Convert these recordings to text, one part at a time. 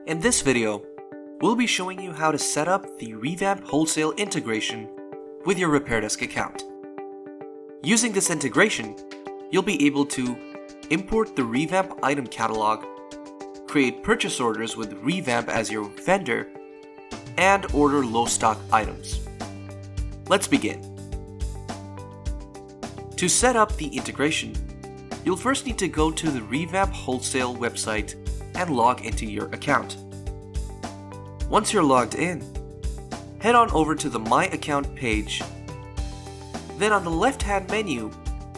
In this video, we'll be showing you how to set up the ReVamp Wholesale integration with your RepairDesk account. Using this integration, you'll be able to import the ReVamp item catalog, create purchase orders with ReVamp as your vendor, and order low stock items. Let's begin. To set up the integration, you'll first need to go to the ReVamp Wholesale website and log into your account. Once you're logged in, head on over to the My Account page. Then on the left-hand menu,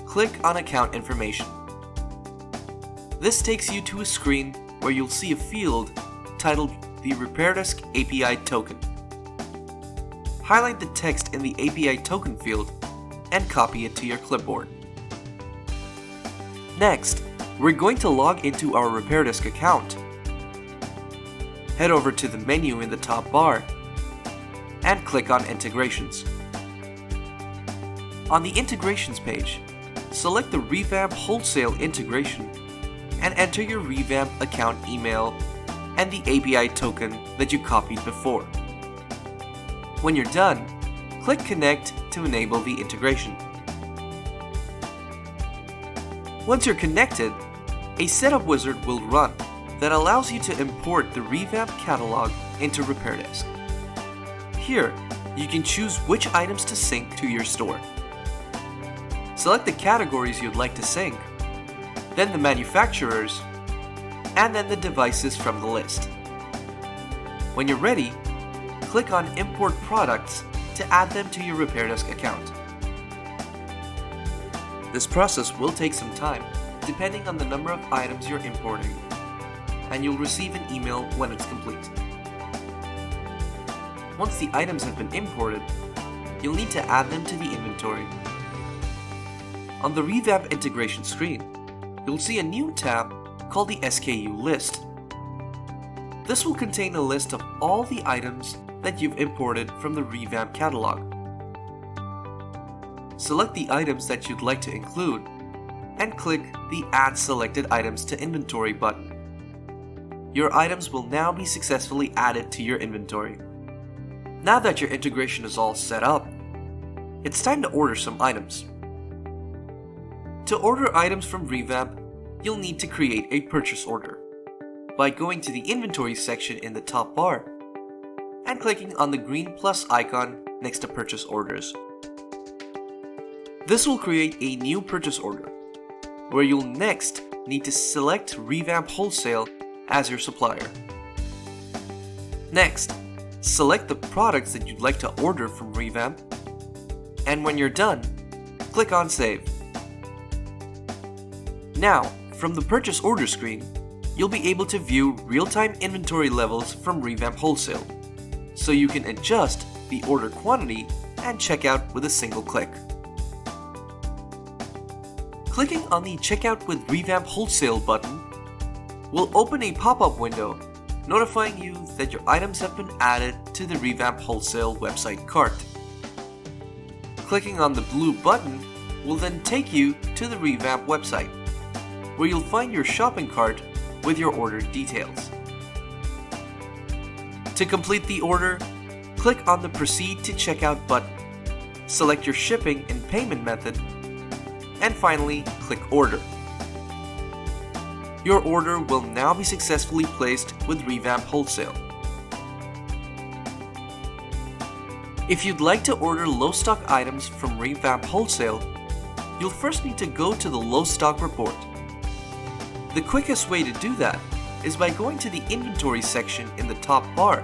click on Account Information. This takes you to a screen where you'll see a field titled the RepairDesk API Token. Highlight the text in the API Token field and copy it to your clipboard. Next, we're going to log into our RepairDesk account. Head over to the menu in the top bar and click on Integrations. On the Integrations page, select the ReVamp Wholesale integration and enter your ReVamp account email and the API token that you copied before. When you're done, click Connect to enable the integration. Once you're connected, a setup wizard will run that allows you to import the ReVamp catalog into RepairDesk. Here, you can choose which items to sync to your store. Select the categories you'd like to sync, then the manufacturers, and then the devices from the list. When you're ready, click on Import Products to add them to your RepairDesk account. This process will take some time, depending on the number of items you're importing, and you'll receive an email when it's complete. Once the items have been imported, you'll need to add them to the inventory. On the ReVamp integration screen, you'll see a new tab called the SKU list. This will contain a list of all the items that you've imported from the ReVamp catalog. Select the items that you'd like to include and click the Add Selected Items to Inventory button. Your items will now be successfully added to your inventory. Now that your integration is all set up, it's time to order some items. To order items from ReVamp, you'll need to create a purchase order by going to the Inventory section in the top bar and clicking on the green plus icon next to Purchase Orders. This will create a new purchase order, where you'll next need to select ReVamp Wholesale as your supplier. Next, select the products that you'd like to order from ReVamp, and when you're done, click on Save. Now, from the purchase order screen, you'll be able to view real-time inventory levels from ReVamp Wholesale, so you can adjust the order quantity and checkout with a single click. Clicking on the Checkout with ReVamp Wholesale button will open a pop-up window notifying you that your items have been added to the ReVamp Wholesale website cart. Clicking on the blue button will then take you to the ReVamp website, where you'll find your shopping cart with your order details. To complete the order, click on the Proceed to Checkout button, select your shipping and payment method, and finally click Order. Your order will now be successfully placed with ReVamp Wholesale. If you'd like to order low stock items from ReVamp Wholesale, you'll first need to go to the low stock report. The quickest way to do that is by going to the Inventory section in the top bar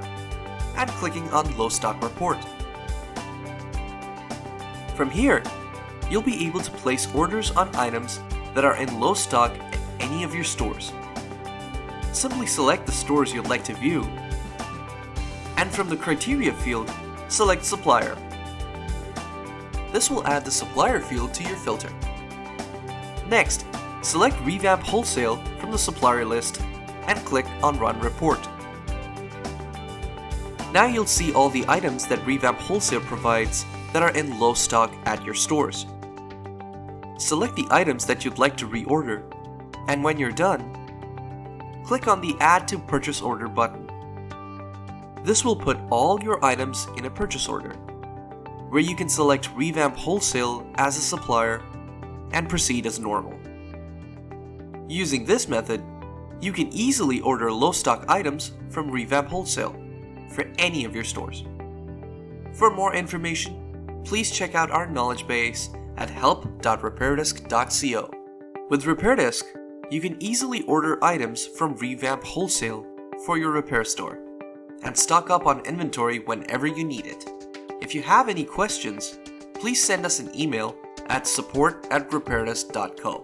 and clicking on Low Stock Report. From here, you'll be able to place orders on items that are in low stock at any of your stores. Simply select the stores you'd like to view, and from the Criteria field, select Supplier. This will add the supplier field to your filter. Next, select ReVamp Wholesale from the supplier list and click on Run Report. Now you'll see all the items that ReVamp Wholesale provides that are in low stock at your stores. Select the items that you'd like to reorder, and when you're done, click on the Add to Purchase Order button. This will put all your items in a purchase order, where you can select ReVamp Wholesale as a supplier and proceed as normal. Using this method, you can easily order low stock items from ReVamp Wholesale for any of your stores. For more information, please check out our knowledge base at help.repairdesk.co. With RepairDesk, you can easily order items from ReVamp Wholesale for your repair store and stock up on inventory whenever you need it. If you have any questions, please send us an email at support@repairdesk.co.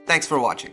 Thanks for watching.